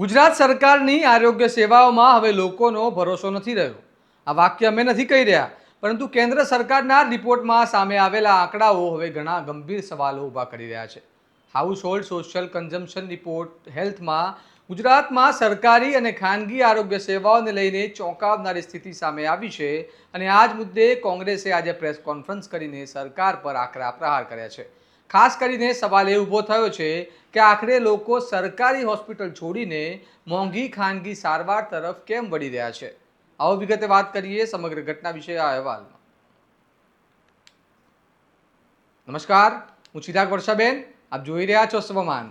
ગુજરાત સરકારની આરોગ્ય સેવાઓમાં હવે લોકોનો ભરોસો નથી રહ્યો। આ વાક્ય અમે નથી કહી રહ્યા, પરંતુ કેન્દ્ર સરકારના રિપોર્ટમાં સામે આવેલા આંકડાઓ હવે ઘણા ગંભીર સવાલો ઊભા કરી રહ્યા છે। Household social consumption report હેલ્થમાં ગુજરાતમાં સરકારી અને ખાનગી આરોગ્ય સેવાઓને લઈને ચોંકાવનારી સ્થિતિ સામે આવી છે અને આ જ મુદ્દે કોંગ્રેસે આજે પ્રેસ કોન્ફરન્સ કરીને સરકાર પર આકરા પ્રહાર કર્યા છે। ખાસ કરીને સવાલ એ ઊભો થયો છે કે આખરે લોકો સરકારી હોસ્પિટલ છોડીને મોંઘી ખાનગી સારવાર તરફ કેમ વળી રહ્યા છે। આવો વિગતે વાત કરીએ સમગ્ર ઘટના વિશે આ અહેવાલમાં। નમસ્કાર, હું ચિરાગ વર્ષાબેન, આપ જોઈ રહ્યા છો સ્વમાન।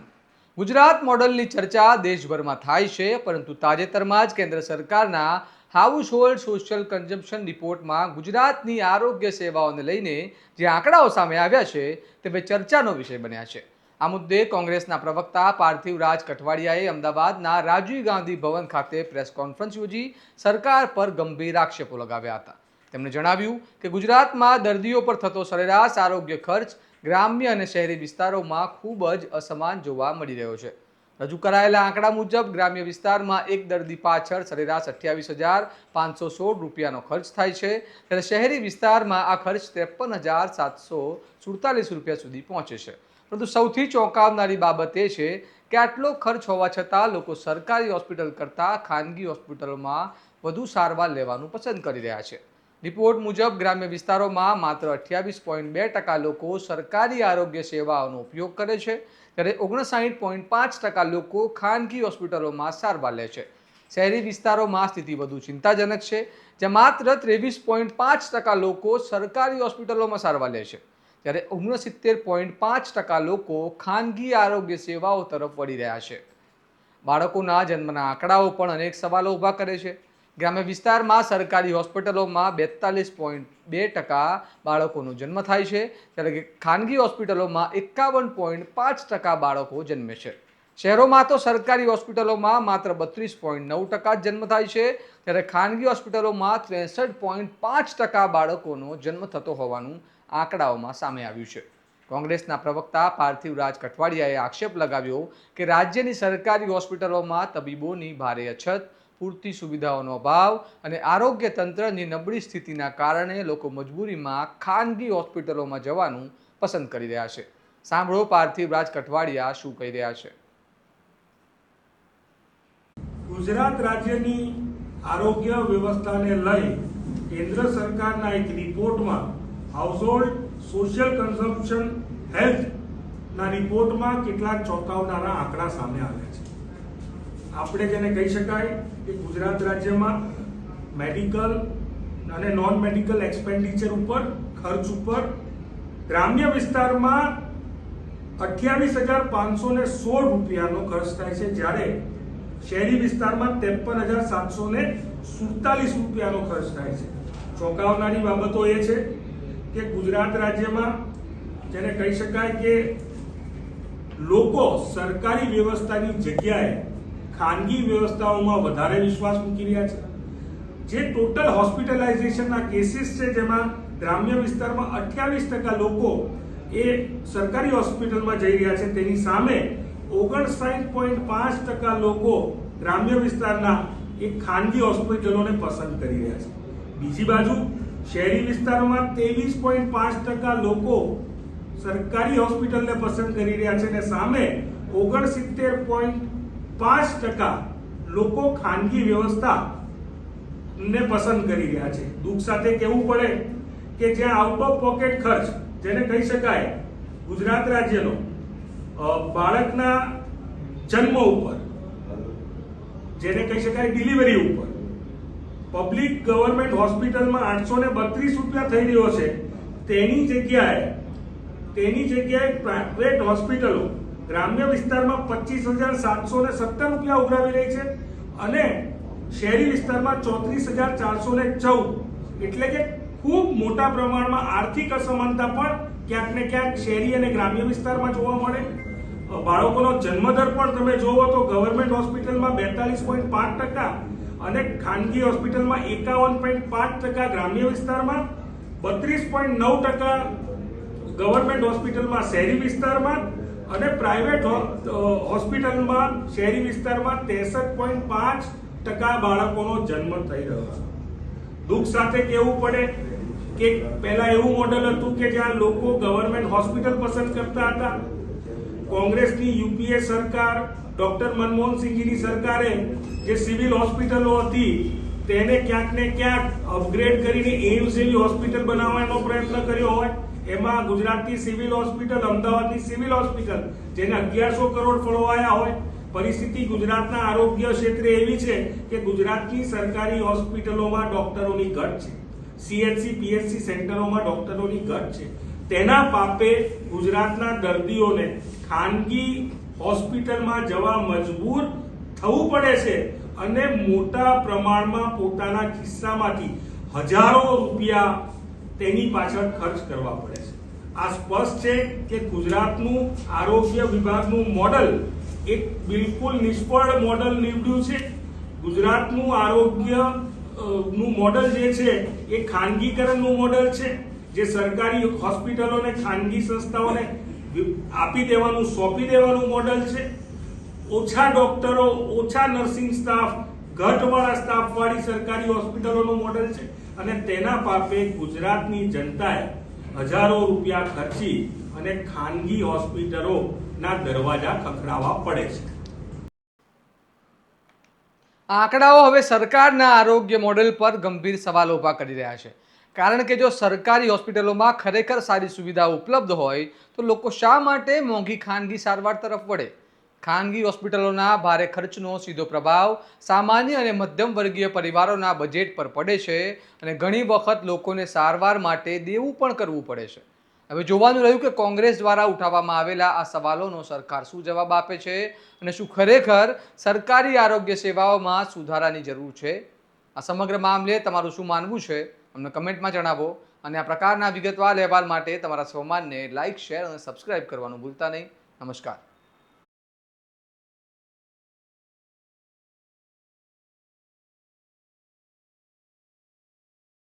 ગુજરાત મોડલની ચર્ચા દેશભરમાં થાય છે, પરંતુ તાજેતરમાં જ કેન્દ્ર સરકારના હાઉસ હોલ્ડ સોશિયલ કન્ઝમ્પશન રિપોર્ટમાં ગુજરાતની આરોગ્ય સેવાઓને લઈને જે આંકડાઓ સામે આવ્યા છે તે હવે ચર્ચાનો વિષય બન્યા છે। આ મુદ્દે કોંગ્રેસના પ્રવક્તા પાર્થિવરાજ કઠવાડિયાએ અમદાવાદના રાજીવ ગાંધી ભવન ખાતે પ્રેસ કોન્ફરન્સ યોજી સરકાર પર ગંભીર આક્ષેપો લગાવ્યા હતા। તેમણે જણાવ્યું કે ગુજરાતમાં દર્દીઓ પર થતો સરેરાશ આરોગ્ય ખર્ચ ગ્રામ્ય અને શહેરી વિસ્તારોમાં ખૂબ જ અસમાન જોવા મળી રહ્યો છે। રજૂ કરાયેલા આંકડા મુજબ ગ્રામ્ય વિસ્તારમાં એક દર્દી પાછળ સરેરાશ 28,516 રૂપિયાનો ખર્ચ થાય છે, ત્યારે શહેરી વિસ્તારમાં આ ખર્ચ 53,747 રૂપિયા સુધી પહોંચે છે। પરંતુ સૌથી ચોંકાવનારી બાબત એ છે કે આટલો ખર્ચ હોવા છતાં લોકો સરકારી હોસ્પિટલ કરતાં ખાનગી હોસ્પિટલોમાં વધુ સારવાર લેવાનું પસંદ કરી રહ્યા છે। રિપોર્ટ મુજબ ગ્રામ્ય વિસ્તારોમાં માત્ર 28.2% લોકો સરકારી આરોગ્ય સેવાઓનો ઉપયોગ કરે છે, ત્યારે 59.5% લોકો ખાનગી હોસ્પિટલોમાં સારવાર લે છે। શહેરી વિસ્તારોમાં સ્થિતિ વધુ ચિંતાજનક છે, જ્યાં માત્ર 23.5% લોકો સરકારી હોસ્પિટલોમાં સારવાર લે છે, જ્યારે 69.5% લોકો ખાનગી આરોગ્ય સેવાઓ તરફ વળી રહ્યા છે। બાળકોના જન્મના આંકડાઓ પણ અનેક સવાલો ઊભા કરે છે। ગ્રામ્ય વિસ્તારમાં સરકારી હોસ્પિટલોમાં 42.2% બાળકોનો જન્મ થાય છે, ત્યારે ખાનગી હોસ્પિટલોમાં 51.5% બાળકો જન્મે છે। શહેરોમાં તો સરકારી હોસ્પિટલોમાં માત્ર 32.9% જન્મ થાય છે, ત્યારે ખાનગી હોસ્પિટલોમાં 63.5% બાળકોનો જન્મ થતો હોવાનું આંકડાઓમાં સામે આવ્યું છે। કોંગ્રેસના પ્રવક્તા પાર્થિવરાજ કઠવાડિયાએ આક્ષેપ લગાવ્યો કે રાજ્યની સરકારી હોસ્પિટલોમાં તબીબોની ભારે અછત, પૂરતી સુવિધાઓનો અભાવ અને આરોગ્ય તંત્રની નબળી સ્થિતિના કારણે લોકો મજબૂરીમાં ખાનગી હોસ્પિટલોમાં જવાનું પસંદ કરી રહ્યા છે। સાંભળો પાર્થિવરાજ કઠવાડિયા શું કહી રહ્યા છે। ગુજરાત રાજ્યની આરોગ્ય વ્યવસ્થાને લઈ કેન્દ્ર સરકારના એક રિપોર્ટમાં હાઉસહોલ્ડ સોશિયલ કન્ઝમ્પશન હેલ્થના રિપોર્ટમાં કેટલાક ચોંકાવનારા આંકડા સામે આવ્યા છે। આપણે જેને કહી શકાય કે ગુજરાત રાજ્યમાં મેડિકલ અને નોન મેડિકલ એક્સપેન્ડિચર ઉપર ખર્ચ ઉપર ગ્રામ્ય વિસ્તારમાં 28,516 રૂપિયાનો ખર્ચ થાય છે, જ્યારે શહેરી વિસ્તારમાં 53,747 રૂપિયાનો ખર્ચ થાય છે। ચોંકાવનારી બાબતો એ છે કે ગુજરાત રાજ્યમાં જેને કહી શકાય કે લોકો સરકારી વ્યવસ્થાની જગ્યાએ ખાનગી વ્યવસ્થાઓમાં વધારે વિશ્વાસ મૂકી રહ્યા છે। જે ટોટલ હોસ્પિટલાઇઝેશનના કેસીસ છે, જેમાં ગ્રામ્ય વિસ્તારમાં 28% લોકો એ સરકારી હોસ્પિટલમાં જઈ રહ્યા છે, તેની સામે 59.5% લોકો ગ્રામ્ય વિસ્તારના એ ખાનગી હોસ્પિટલોને પસંદ કરી રહ્યા છે। બીજી બાજુ શહેરી વિસ્તારમાં 23.5% લોકો સરકારી હોસ્પિટલને પસંદ કરી રહ્યા છે અને સામે 69.5% લોકો ખાનગી વ્યવસ્થાને પસંદ કરી રહ્યા છે। દુઃખ સાથે કહેવું પડે કે જ્યાં આઉટ ઓફ પોકેટ ખર્ચ જેને કહી શકાય ગુજરાત રાજ્યનો બાળકના જન્મ ઉપર, જેને કહી શકાય ડિલિવરી ઉપર પબ્લિક ગવર્મેન્ટ હોસ્પિટલમાં 832 રૂપિયા થઈ રહ્યો છે, તેની જગ્યાએ પ્રાઇવેટ હોસ્પિટલો ગ્રામ્ય વિસ્તારમાં 25,717 રૂપિયા ઉઘરાવી રહી છે અને શહેરી વિસ્તારમાં 34,414, એટલે કે ખૂબ મોટા પ્રમાણમાં આર્થિક અસમાનતા પણ ક્યાંક ને ક્યાંક શહેરી અને ગ્રામ્ય વિસ્તારમાં જોવા મળે। બાળકોનો જન્મદર પણ તમે જોવો તો ગવર્મેન્ટ હોસ્પિટલમાં 42.5% અને ખાનગી હોસ્પિટલમાં 51.5%, ગ્રામ્ય વિસ્તારમાં 32.9% ગવર્મેન્ટ હોસ્પિટલમાં શહેરી વિસ્તારમાં અને પ્રાઇવેટ હોસ્પિટલમાં શહેરી વિસ્તારમાં 63.5% બાળકોનો જન્મ થઈ રહ્યો છે. દુઃખ સાથે કહેવું પડે કે પહેલા એવું મોડેલ હતું કે જ્યાં લોકો ગવર્મેન્ટ હોસ્પિટલ પસંદ કરતા હતા. કોંગ્રેસની યુપીએ સરકાર, ડોક્ટર મનમોહનસિંહજીની સરકારે જે સિવિલ હોસ્પિટલો હતી તેને ક્યાંક ને ક્યાંક અપગ્રેડ કરીને એમ્સ જેવી હોસ્પિટલ બનાવવાનો પ્રયત્ન કર્યો હોય. એમાં ગુજરાતની સિવિલ હોસ્પિટલ, અમદાવાદની સિવિલ હોસ્પિટલ જેને 1100 કરોડ ફળવાયા હોય. પરિસ્થિતિ ગુજરાતના આરોગ્ય ક્ષેત્રે એવી છે કે ગુજરાતની સરકારી હોસ્પિટલોમાં ડોક્ટરોની ઘટ છે, સીએચસી પીએચસી સેન્ટરોમાં ડોક્ટરોની ઘટ છે. તેના પાપે ગુજરાતના દર્દીઓને ખાનગી હોસ્પિટલમાં જવા મજબૂર થવું પડે છે અને મોટા પ્રમાણમાં પોતાના ખિસ્સામાંથી હજારો રૂપિયા તેની પાછળ ખર્ચ કરવા પડે છે. આ સ્પષ્ટ છે કે ગુજરાતનું આરોગ્ય વિભાગનું મોડલ એક બિલકુલ નિષ્ફળ મોડલ નીવડ્યું છે. ગુજરાતનું આરોગ્ય નું મોડલ જે છે એ ખાનગીકરણનું મોડલ છે, જે સરકારી હોસ્પિટલોને ખાનગી સંસ્થાઓને આપી દેવાનું, સોંપી દેવાનું મોડલ છે. ઓછા ડોક્ટરો, ઓછા નર્સિંગ સ્ટાફ, ઘટવાળા સ્ટાફ વાળી સરકારી હોસ્પિટલોનું મોડલ છે અને તેના પાપે ગુજરાતની જનતાએ હજારો રૂપિયા ખર્ચી અને ખાનગી હોસ્પિટલોના દરવાજા ખખડાવવા પડે છે. આંકડાઓ હવે સરકારના આરોગ્ય મોડેલ પર ગંભીર સવાલો ઊભા કરી રહ્યા છે. કારણ કે જો સરકારી હોસ્પિટલોમાં ખરેખર સારી સુવિધાઓ ઉપલબ્ધ હોય તો લોકો શા માટે મોંઘી ખાનગી સારવાર તરફ વળે? ખાનગી હોસ્પિટલોના ભારે ખર્ચનો સીધો પ્રભાવ સામાન્ય અને મધ્યમ વર્ગીય પરિવારોના બજેટ પર પડે છે અને ઘણી વખત લોકોને સારવાર માટે દેવું પણ કરવું પડે છે. હવે જોવાનું રહ્યું કે કોંગ્રેસ દ્વારા ઉઠાવવામાં આવેલા આ સવાલોનો સરકાર શું જવાબ આપે છે અને શું ખરેખર સરકારી આરોગ્ય સેવાઓમાં સુધારાની જરૂર છે. આ સમગ્ર મામલે તમારું શું માનવું છે અમને કમેન્ટમાં જણાવો અને આ પ્રકારના વિગતવાર અહેવાલ માટે તમારા સન્માનને લાઇક, શેર અને સબસ્ક્રાઇબ કરવાનું ભૂલતા નહીં. નમસ્કાર.